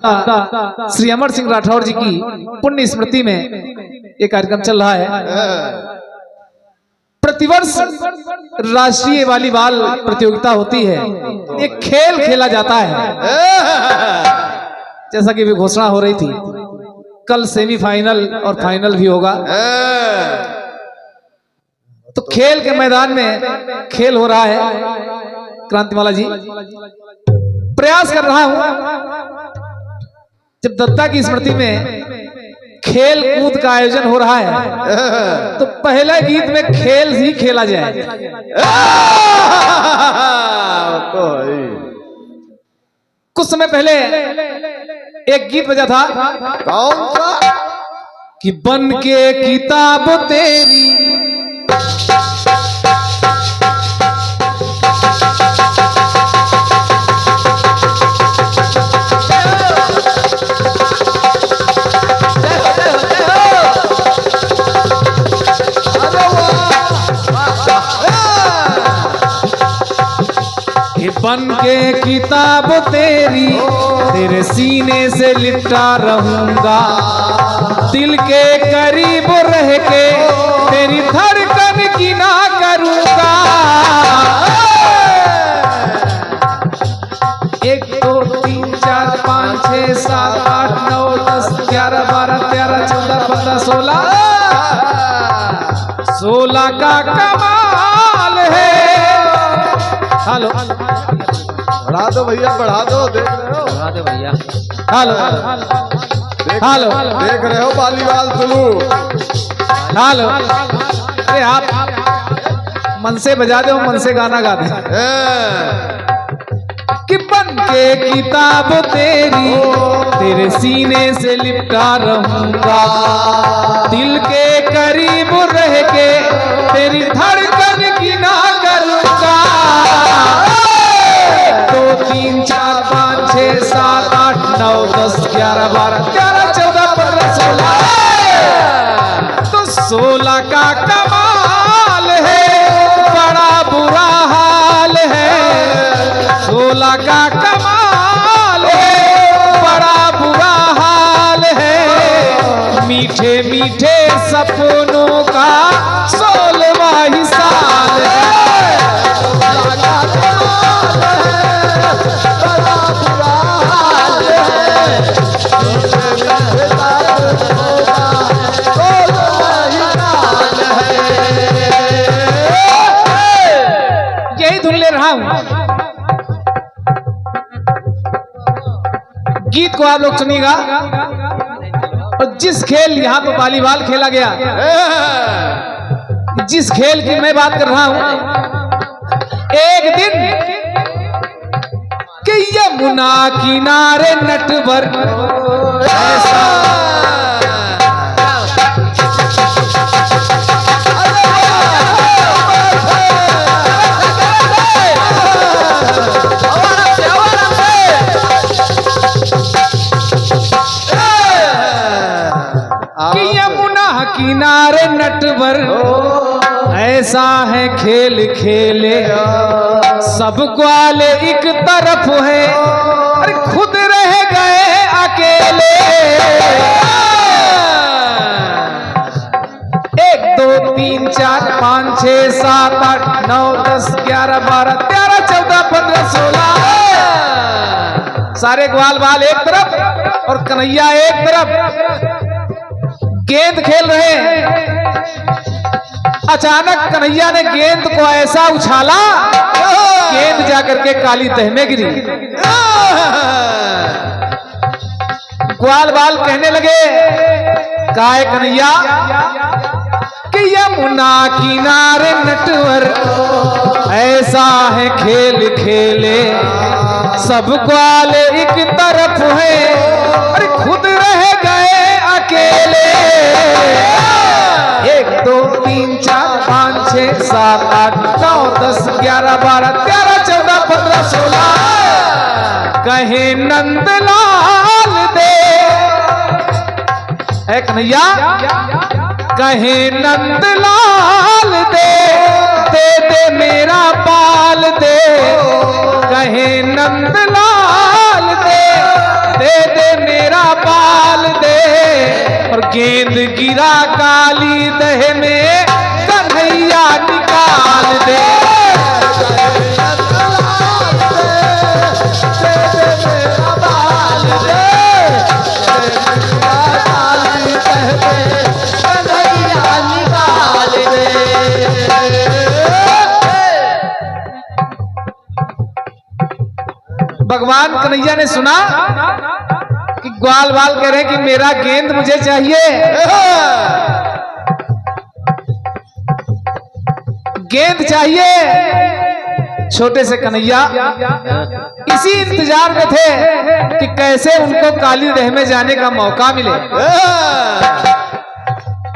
श्री अमर सिंह राठौर जी की पुण्य स्मृति में एक कार्यक्रम चल रहा है। प्रतिवर्ष राष्ट्रीय वॉलीबॉल प्रतियोगिता होती है, एक खेल खेला जाता है। जैसा कि भी घोषणा हो रही थी, कल सेमीफाइनल और फाइनल भी होगा। तो खेल के मैदान में खेल हो रहा है। क्रांतिमाला जी, प्रयास कर रहा हूं जब दत्ता की स्मृति में खेल कूद का आयोजन हो रहा है तो पहले गीत में खेल ही खेला जाए। कुछ समय पहले एक गीत बजा था, कौन सा? कि बन के किताब तेरी बन के किताब तेरी तेरे सीने से लिपटा रहूंगा, दिल के करीब रह के तेरी धड़कन की ना करूंगा। 1 2 3 4 5 6 7 8 9 10 11 12 13 14 15 16 का कमाल है। हेलो, बढ़ा दो भैया, बढ़ा दो। देख रहे हो? बढ़ा दे भैया। हेलो हेलो, देख रहे हो वॉलीबॉल शुरू? हेलो, अरे आप मन से बजा दो, मन से गाना गा दे। कि बन के किताब तेरी तेरे सीने से लिपटा रहूंगा, दिल के करीब रह के तेरी धड़कन की ना करूंगा। 2 3 4 5 6 7 8 9 10 11 12 13 14 15 16 तो 16 का कमाल है, बड़ा बुरा हाल है। 16 का कमाल है, बड़ा बुरा हाल है। मीठे मीठे सपनों का 16वां ही साल है। यही धुन ले रहा हूं। गीत को आप लोग सुनिएगा। और जिस खेल यहां पर वॉलीबॉल खेला गया, जिस खेल की मैं बात कर रहा हूं, एक दिन कि यमुना किनारे नटवर ऐसा कि यमुना किनारे नटवर ऐसा है खेल खेले, सब ग्वाले एक तरफ है, अरे खुद रह गए अकेले। 1 2 3 4 5 6 7 8 9 10 11 12 13 14 15 16 सारे ग्वाल बाल एक तरफ और कन्हैया एक तरफ गेंद खेल रहे हैं। अचानक कन्हैया ने गेंद को ऐसा उछाला, गेंद जाकर के काली तह में गिरी। ग्वाल बाल कहने लगे, काय कन्हैया कि यमुना किनारे नटवर ऐसा है खेल खेले, सब ग्वाल एक तरफ है, अरे खुद रह गए अकेले। 1 2 3 4 5 6 7 8 9 10 11 12 13 14 15 16 कहे नंदलाल दे, है कन्हैया, कहे नंदलाल दे, दे दे मेरा पाल दे, कहे नंदलाल दे, दे दे गेंद गिरा काली दह में कन्हैया निकाल दे। भगवान कन्हैया ने सुना कि ग्वाल बाल कह रहे कि मेरा गेंद मुझे चाहिए, गेंद चाहिए। छोटे से कन्हैया इसी इंतजार में थे कि कैसे उनको काली दह में जाने का मौका मिले।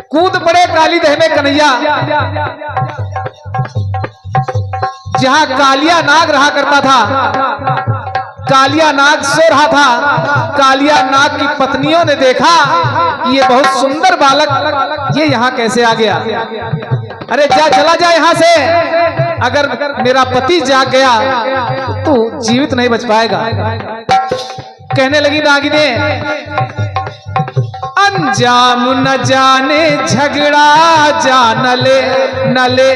कूद पड़े काली दह में कन्हैया, जहां कालिया नाग रहा करता था। कालिया नाग सो रहा था। कालिया नाग की पत्नियों ने देखा कि ये बहुत सुंदर बालक ये यहाँ कैसे आ गया। अरे जा, चला जा यहाँ से, अगर मेरा पति जाग गया तो जीवित नहीं बच पाएगा। कहने लगी नागिने, अंजाम न जाने झगड़ा जा नले नले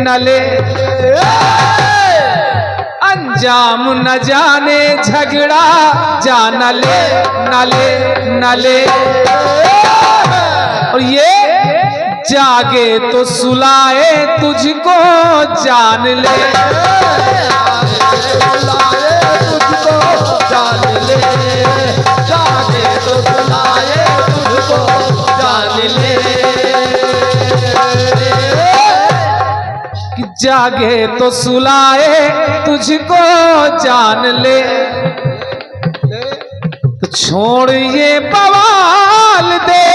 नले, अंजाम न जाने झगड़ा जा नले नले नले। और ये जागे तो सुलाए तुझको जान ले, तुझको जान ले, जागे तो सुलाए तुझको जान ले, कि जागे तो सुलाए तुझको जान ले। तो छोड़ ये बवाल दे,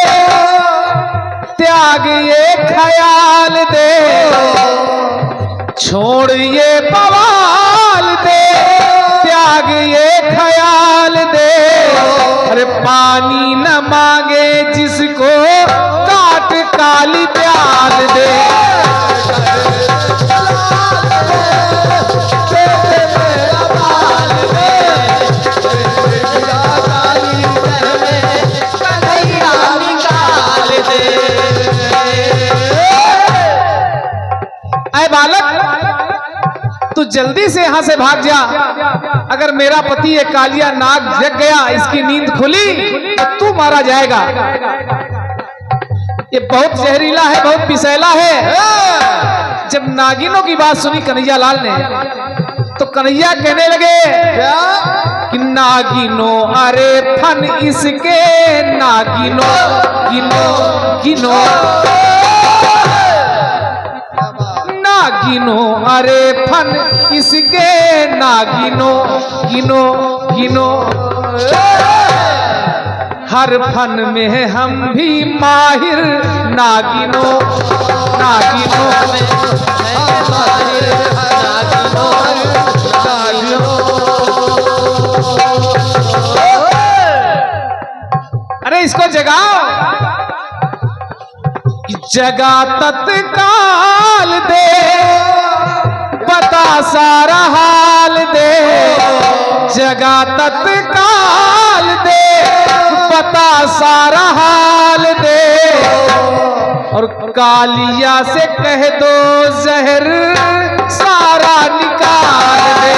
त्याग ये ख्याल दे, छोड़ ये बवाल दे, त्याग ये ख्याल दे। अरे पानी न मांगे जिसको काट काली प्याल दे। बालक तू जल्दी से यहां से भाग जा, अगर मेरा पति ये कालिया नाग जग गया, इसकी नींद खुली तो तू मारा जाएगा। ये बहुत जहरीला है, बहुत पिसैला है। जब नागिनों की बात सुनी कन्हैया लाल ने तो कन्हैया कहने लगे क्या कि नागिनो अरे फन इसके, नागिनो गिनो गिनो, नागिनो अरे फन इसके, नागिनो गिनो गिनो। हर फन में हम भी माहिर, नागिनो नागिनो में माहिर, नागिनो नागिनो। अरे इसको जगाओ, जगा तत्काल दे, बता सारा हाल दे, जगा तत्काल दे, बता सारा हाल दे। और कालिया से कह दो जहर सारा निकाल दे।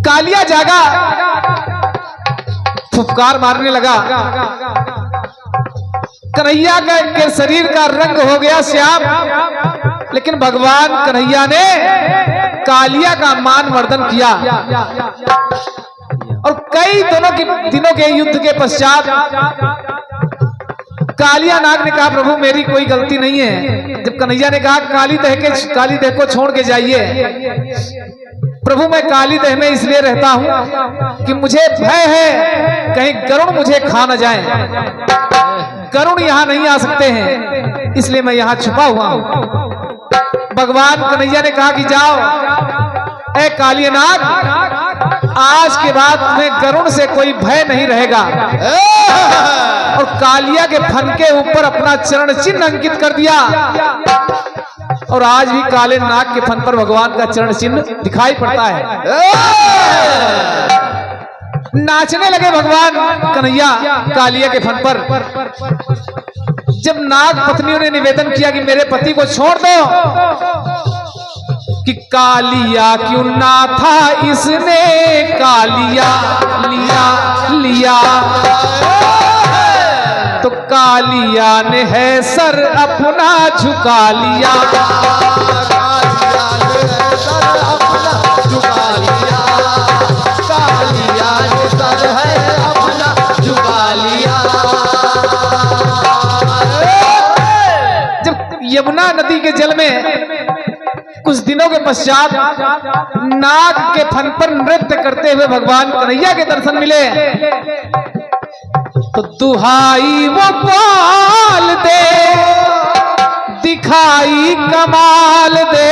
कालिया जागा, फुफकार मारने लगा। कन्हैया के शरीर का रंग हो गया श्याम, लेकिन भगवान कन्हैया ने कालिया का मान मर्दन किया। और कई दिनों के युद्ध के पश्चात कालिया नाग ने कहा, प्रभु मेरी कोई गलती नहीं है। जब कन्हैया ने कहा काली दह को छोड़ के जाइए, प्रभु मैं काली दह में इसलिए रहता हूं कि मुझे भय है कहीं गरुड़ मुझे खा न जाए। गरुड़ यहां नहीं आ सकते हैं, इसलिए मैं यहां छुपा हुआ हूं। भगवान कन्हैया ने कहा कि जाओ, ए कालिया नाग आज के बाद तुम्हें गरुड़ से कोई भय नहीं रहेगा। और कालिया के फन के ऊपर अपना चरण चिन्ह अंकित कर दिया। और आज भी काले नाग के फन पर भगवान का चरण चिन्ह दिखाई पड़ता है। नाचने लगे भगवान कन्हैया कालिया के फन पर। जब नाग पत्नियों ने निवेदन किया कि मेरे पति को छोड़ दो, कि कालिया क्यों ना था इसने कालिया लिया लिया, तो कालिया ने है सर अपना झुका लिया। यमुना नदी के जल में कुछ दिनों के पश्चात नाग के फन पर नृत्य करते हुए भगवान कन्हैया के दर्शन मिले। तो दुहाई वो पाल दे, दिखाई कमाल दे,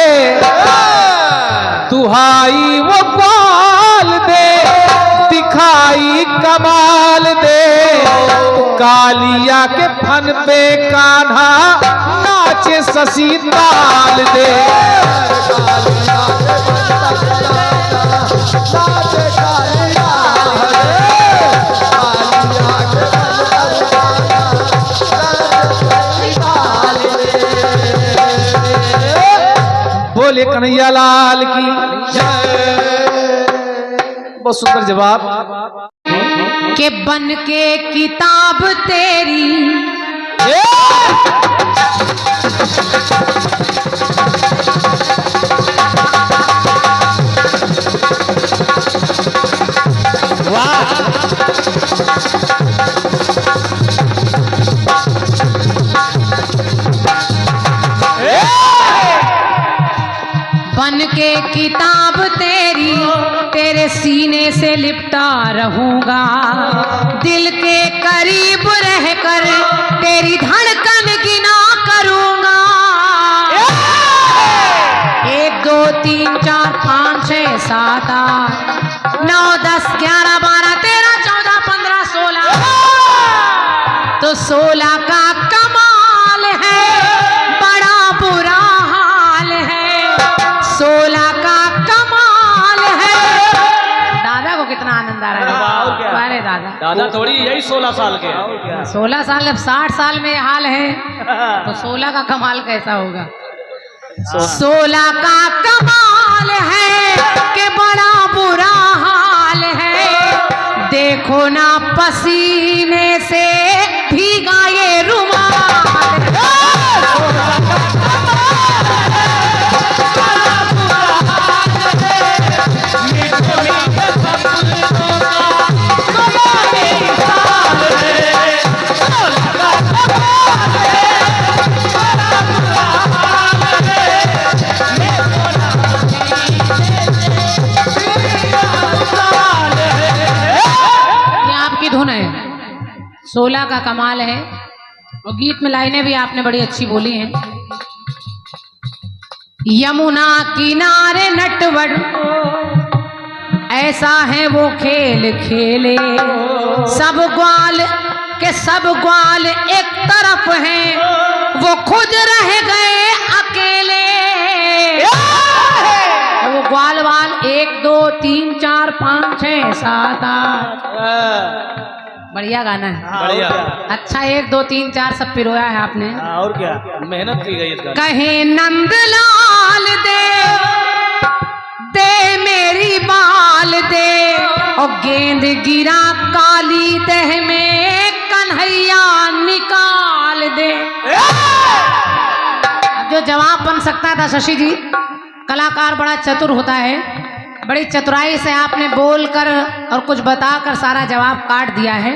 दुहाई वो पाल दे, दिखाई कमाल दे। कालिया के फन पे कान्हा नाचे शशि ताल दे। बोले कन्हैया लाल की जय। बहुत सुंदर जवाब। के बन के किताब तेरी बन के किताब तेरी तेरे सीने से लिपटा रहूंगा। दिल के करीब रहकर तेरी धड़कन गिना करूंगा। 1 2 3 4 5 6 7 8 9 10 11 12 13 14 15 16 तो 16 का कमाल है, बड़ा बुरा हाल है। 16 का कमाल है। दादा को कितना आनंद आ रहा है। अरे दादा थोड़ी यही 16 साल के 16 साल, अब 60 साल में ये हाल है तो 16 का कमाल कैसा होगा। 16 का कमाल है कि बड़ा बुरा हाल है। देखो ना पसीने से भीगा ये रुमाल। धुन है 16 का कमाल है। और गीत में लाइनें भी आपने बड़ी अच्छी बोली हैं। यमुना किनारे नटवर ऐसा है वो खेल खेले। सब ग्वाल के सब ग्वाल एक तरफ हैं, वो खुद रह गए अकेले। वो ग्वाल वाल 1 2 3 4 5 6 7 8 बढ़िया गाना है। बढ़िया। अच्छा 1 2 3 4 सब पिरोया है आपने। और क्या मेहनत की गई है। कहे नंदलाल दे दे मेरी बाल दे, और गेंद गिरा काली दह में कन्हैया निकाल दे। जो जवाब बन सकता था शशि जी, कलाकार बड़ा चतुर होता है। बड़ी चतुराई से आपने बोलकर और कुछ बताकर सारा जवाब काट दिया है।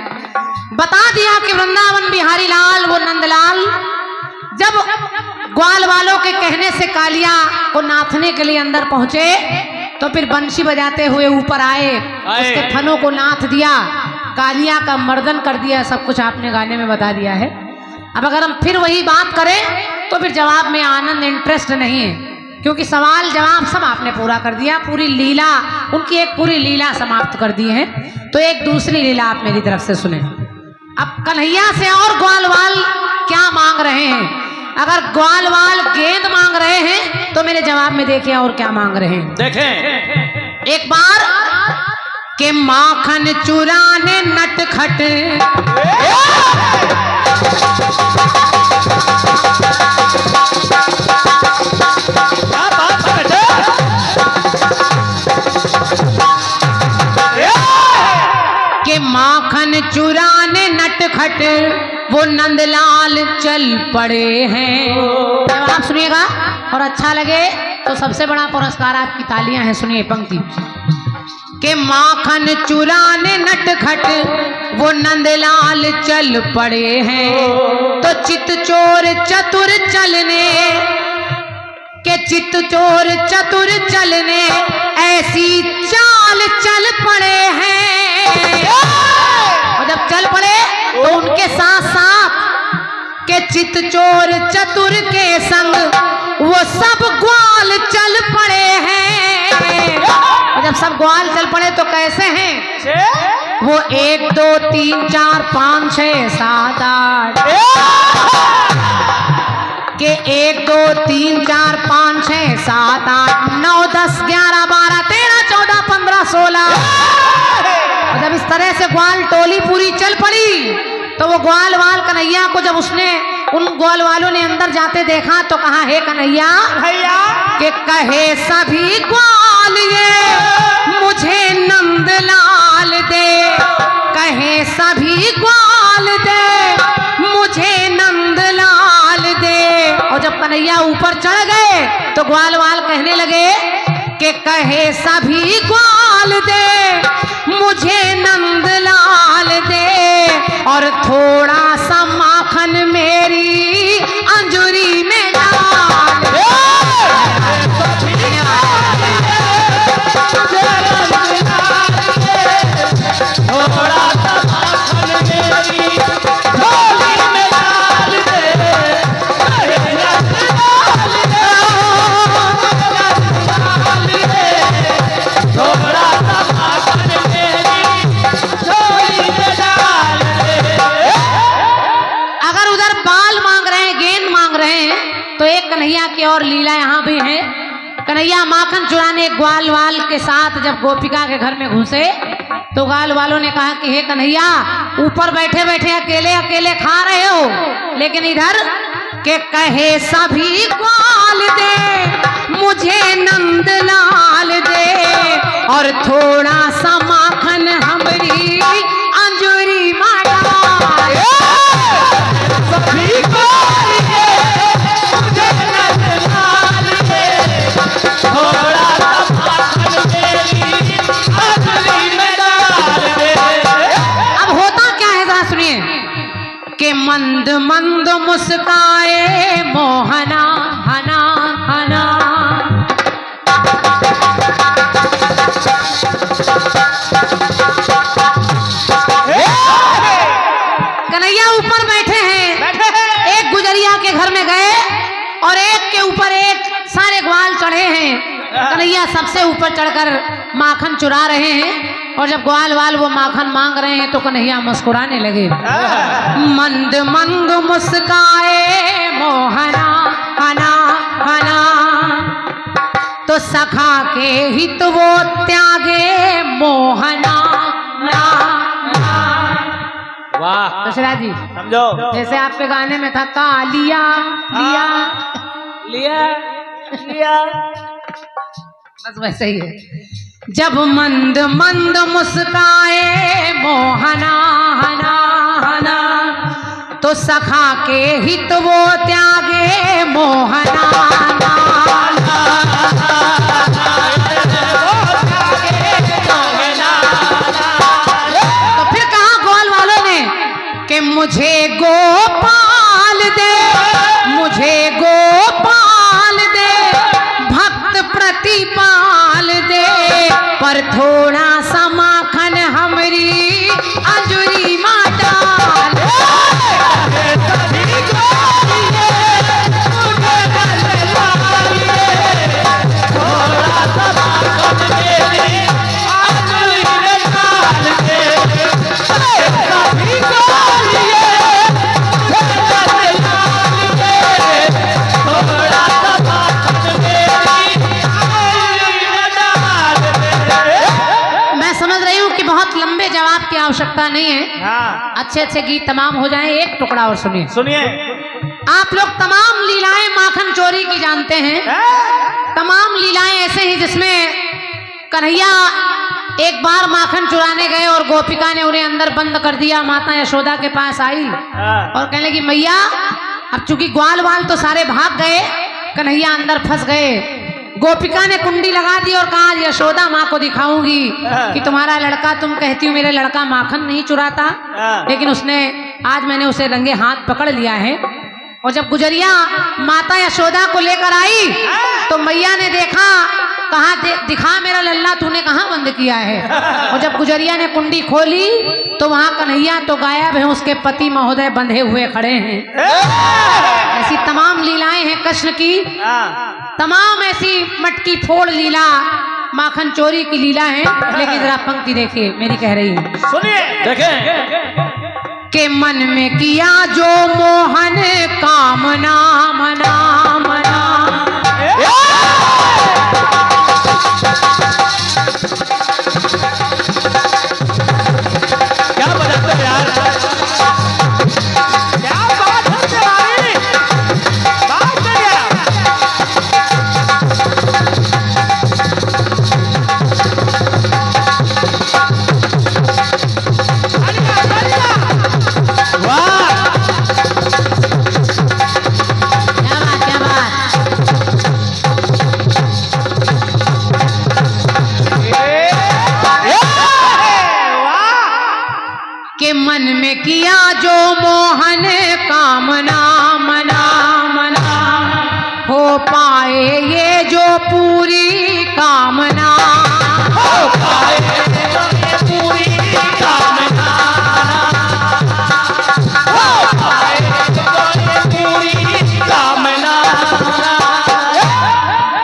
बता दिया कि वृंदावन बिहारी लाल वो नंदलाल जब ग्वाल वालों के कहने से कालिया को नाथने के लिए अंदर पहुंचे तो फिर बंशी बजाते हुए ऊपर आए, उसके फनों को नाथ दिया, कालिया का मर्दन कर दिया। सब कुछ आपने गाने में बता दिया है। अब अगर हम फिर वही बात करें तो फिर जवाब में आनंद इंटरेस्ट नहीं है। क्योंकि सवाल जवाब सब आपने पूरा कर दिया, पूरी लीला, उनकी एक पूरी लीला समाप्त कर दी है। तो एक दूसरी लीला आप मेरी तरफ से सुने। अब कन्हैया से और ग्वालवाल क्या मांग रहे हैं? अगर ग्वालवाल गेंद मांग रहे हैं तो मेरे जवाब में देखिए और क्या मांग रहे हैं। देखें। एक बार के माखन चुराने नटखट, के माखन चुराने नटखट वो नंदलाल चल पड़े हैं। जब आप सुनिएगा और अच्छा लगे तो सबसे बड़ा पुरस्कार आपकी तालियां हैं। सुनिए पंक्ति के माखन चुराने नटखट वो नंदलाल चल पड़े हैं। तो चित चोर चतुर चलने के, चित चोर चतुर चलने ऐसी चाल चल पड़े हैं। और जब चल पड़े तो उनके साथ साथ के चित चोर चतुर के संग वो सब ग्वाल चल पड़े हैं। और जब सब ग्वाल चल पड़े तो कैसे हैं वो? 1 2 3 4 5 6 7 8 के 1 2 3 4 5 6 7 8 9 10 11 12 13 14 15 16। और जब इस तरह से ग्वाल टोली पूरी चल पड़ी तो वो ग्वाल वाल कन्हैया को, जब उसने उन ग्वाल वालों ने अंदर जाते देखा तो कहा, हे कन्हैया के कहे सभी ग्वाल ये मुझे नंदलाल दे, कहे सभी ग्वाल दे मुझे नंदलाल दे। और जब कन्हैया ऊपर चढ़ गए तो ग्वाल वाल कहने लगे कि कहे सभी ग्वाल दे मुझे नंदलाल दे, और थोड़ा सा माखन मेरी अंजुरी में डाल। थोड़ा सा माखन मेरी झोली में डाल दे, थोड़ा सा माखन मेरी झोली में डाल दे। अगर उधर बाल मांग रहे हैं, गेंद मांग रहे हैं, तो एक कन्हैया की और लीला यहाँ भी है। कन्हैया माखन चुराने ग्वाल वाल के साथ जब गोपिका के घर में घुसे तो ग्वाल वालों ने कहा कि हे कन्हैया, ऊपर बैठे बैठे अकेले अकेले खा रहे हो, लेकिन इधर के कहे सभी ग्वाल दे मुझे नंदलाल दे, और थोड़ा सा माखन हमारी अंजुरी में डाल। सभी ग्वाल दे मुझे नंदलाल दे, थोड़ा सा माखन मेरी अंजुरी में डाल दे। अब होता क्या है जरा सुनिए कि मंद मंद मुस्काए मोहना हना हना, कन्हैया ऊपर बैठे हैं, एक गुजरिया के घर में गए और एक के ऊपर एक सारे ग्वाल चढ़े हैं। कन्हैया सबसे ऊपर चढ़कर माखन चुरा रहे हैं, और जब ग्वाल वाल वो माखन मांग रहे हैं तो कन्हैया मुस्कुराने लगे। मंद मंद मुस्काए मोहना हना हना, तो सखा के हित वो त्यागे मोहना ना। वाह दशरथ जी, समझो, जैसे आपके गाने में था कालिया लिया लिया लिया, बस वैसे ही है। जब मंद मंद मुस्काए मोहना हना हना, तो सखा के हित वो त्यागे मोहना ना। तो फिर कहा ग्वाल वालों ने कि मुझे गोपाल दे, मुझे गोपाल दे, भक्त प्रतिपाल दे, पर थोड़ा सा माखन हमारी अंजुरी में डाल। सभी ग्वाल दे मुझे नंदलाल दे, कि बहुत लंबे जवाब की आवश्यकता नहीं है, हाँ अच्छे अच्छे गीत तमाम हो जाएं। एक टुकड़ा और सुनिए। सुनिए। आप लोग तमाम लीलाएं माखन चोरी की जानते हैं। तमाम लीलाएं ऐसे ही जिसमें कन्हैया एक बार माखन चुराने गए और गोपिका ने उन्हें अंदर बंद कर दिया। माता यशोदा के पास आई और कहने लगी मैया अब चूंकि ग्वाल वाल तो सारे भाग गए, कन्हैया अंदर फंस गए। गोपिका ने कुंडी लगा दी और कहा यशोदा माँ को दिखाऊंगी कि तुम्हारा लड़का, तुम कहती हो मेरा लड़का माखन नहीं चुराता, लेकिन उसने आज मैंने उसे रंगे हाथ पकड़ लिया है। और जब गुजरिया माता यशोदा को लेकर आई तो मैया ने देखा, कहा दिखा मेरा लल्ला तूने कहाँ बंद किया है। और जब गुजरिया ने कुंडी खोली तो वहां कन्हैया तो गायब है, उसके पति महोदय बंधे हुए खड़े हैं। ऐसी तमाम लीलाएं हैं कृष्ण की, तमाम ऐसी मटकी फोड़ लीला, माखन चोरी की लीला है। लेकिन जरा पंक्ति देखिए मेरी कह रही है, सुनिए देखें। के मन में किया जो मोहन कामना मना मना। क्या बजाते हो यार, क्या बात है तुम्हारी, बात करिए। मन में किया जो मोहन कामना मना मना, हो पाए ये जो पूरी कामना, हो पाए ये पूरी कामना, हो पाए ये पूरी कामना।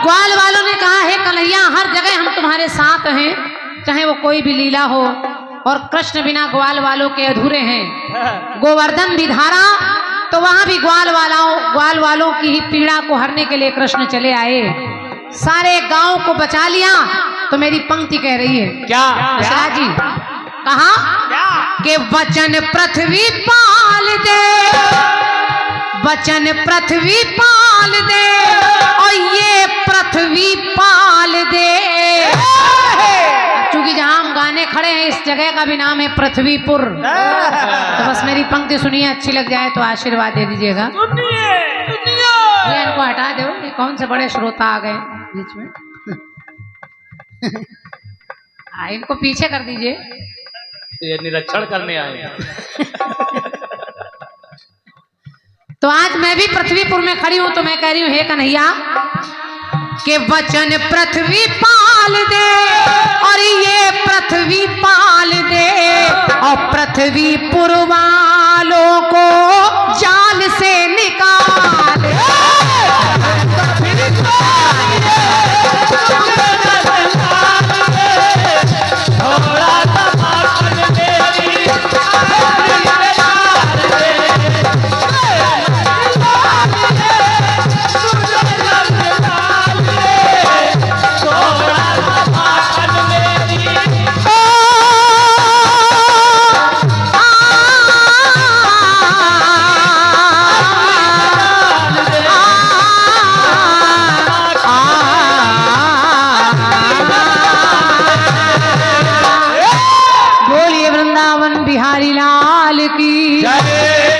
ग्वाल वालों ने कहा है कन्हैया हर जगह हम तुम्हारे साथ हैं, चाहे वो कोई भी लीला हो, और कृष्ण बिना ग्वाल वालों के अधूरे हैं। गोवर्धन भी धारा तो वहां भी ग्वाल वालों की ही पीड़ा को हरने के लिए कृष्ण चले आए, सारे गांव को बचा लिया। तो मेरी पंक्ति कह रही है क्या दशरथ जी, कहा कि वचन पृथ्वी पाल दे, वचन पृथ्वी पाल दे, और ये पृथ्वी पाल दे। चूंकि जहां हम गाने खड़े हैं इस जगह का भी नाम है पृथ्वीपुर। तो बस मेरी पंक्ति सुनिए, अच्छी लग जाए तो आशीर्वाद दे दीजिएगा। ये इनको हटा दो, ये कौन से बड़े श्रोता आ गए बीच में। इनको पीछे कर दीजिए, ये निरीक्षण करने आए। तो आज मैं भी पृथ्वीपुर में खड़ी हूं तो मैं कह रही हूं हे कन्हैया के वचन पृथ्वी पाल दे, और ये पृथ्वी पाल दे, और पृथ्वीपुर वालों को जाल से निकाल। बिहारी लाल की जय।